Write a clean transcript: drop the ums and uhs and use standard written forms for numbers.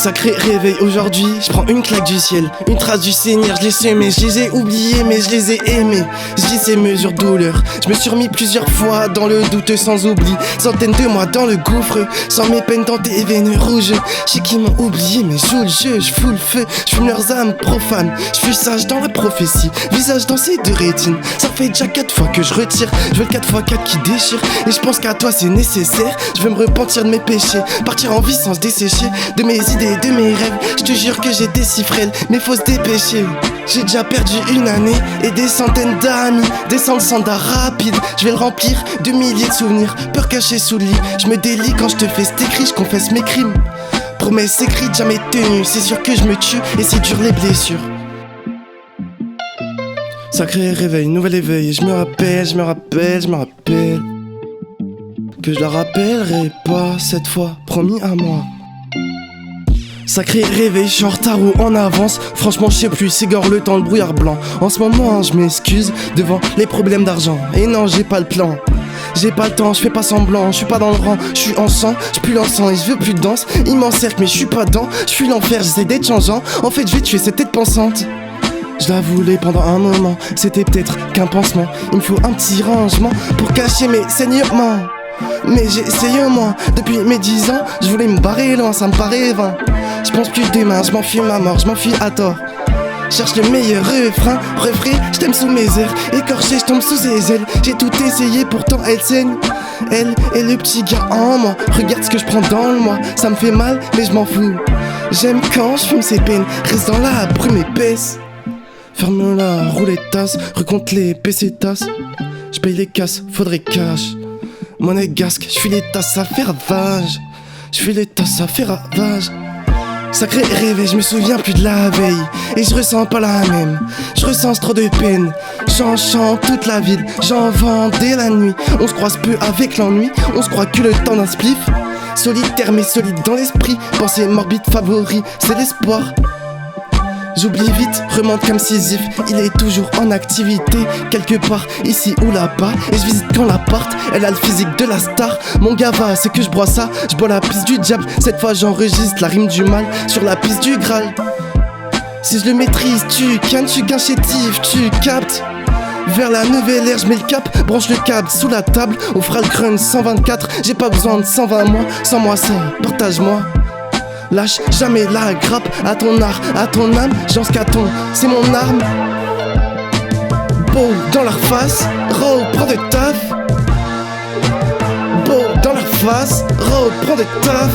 Sacré réveil aujourd'hui, je prends une claque du ciel, une trace du Seigneur, je les semais, je les ai oubliés mais je les ai aimés. Je dis ces mesures douleur, je me suis remis plusieurs fois dans le doute sans oubli. Centaines de mois dans le gouffre, sans mes peines dans tes veines rouges. J'ai qui m'ont oublié mais je joue le jeu, je fous le feu, je fume leurs âmes profanes. Je suis sage dans la prophétie, visage dans ces deux rétines. Ça fait déjà 4 fois que je retire, je veux le 4x4 qui déchire. Et je pense qu'à toi c'est nécessaire, je veux me repentir de mes péchés, partir en vie sans se dessécher de mes idées, de mes rêves. Je te jure que j'étais si frêle, mais faut se dépêcher. J'ai déjà perdu une année et des centaines d'amis. Descendre sans d'art rapide, je vais le remplir de milliers de souvenirs. Peur cachée sous le lit, je me délie quand je te fais cet écrit, je confesse mes crimes. Promesse écrite jamais tenue, c'est sûr que je me tue et c'est dur les blessures. Sacré réveil, nouvel éveil, je me rappelle que je la rappellerai pas cette fois, promis à moi. Sacré réveil, je suis en retard ou en avance. Franchement je sais plus, s'égore le temps, le brouillard blanc. En ce moment je m'excuse devant les problèmes d'argent. Et non j'ai pas le plan, j'ai pas le temps, je fais pas semblant. Je suis pas dans le rang, je suis en sang, je pue l'encens et je veux plus de danse. Ils m'encerclent mais je suis pas dedans, je suis l'enfer, j'essaie d'être changeant. En fait je vais tuer cette tête pensante. Je la voulais pendant un moment, c'était peut-être qu'un pansement. Il me faut un petit rangement pour cacher mes saignements. Mais j'ai essayé au moins, depuis mes 10 ans, je voulais me barrer loin, ça me paraît vain. Je pense plus demain, je m'enfuis ma mort, je m'enfuis à tort. Cherche le meilleur refrain, je t'aime sous mes airs. Écorché, je tombe sous ses ailes. J'ai tout essayé, pourtant elle saigne. Elle est le petit gars en moi. Regarde ce que je prends dans le moi. Ça me fait mal, mais je m'en fous. J'aime quand je fume ses peines. Reste dans la brume épaisse. Ferme la roulette tasse, recompte les pesetas. Je paye les casses, faudrait cash. Monnaie gasque, je fuis les tasses, ça fait ravage. Je fuis les tasses, ça fait ravage. Sacré réveil, je me souviens plus de la veille. Et je ressens pas la même, je ressens trop de peine. J'en chante toute la ville, j'en vends dès la nuit. On se croise peu avec l'ennui, on se croit que le temps d'un spliff. Solitaire mais solide dans l'esprit, pensée morbide favori, c'est l'espoir. J'oublie vite, remonte comme Sisyphe. Il est toujours en activité, quelque part, ici ou là-bas. Et je visite quand l'appart, elle a le physique de la star. Mon gava, c'est que je bois ça, je bois la piste du diable. Cette fois j'enregistre la rime du mal sur la piste du Graal. Si je le maîtrise, tu cannes, je suis qu'un chétif, tu captes. Vers la nouvelle ère, je mets le cap, branche le câble sous la table. On fera le crunch 124, j'ai pas besoin de 120 mois. Sans moi ça, partage-moi. Lâche jamais la grappe à ton art, à ton âme, j'en scaton, c'est mon arme. Beau dans leur face, reprends de taf. Beau dans leur face, reprends de taf.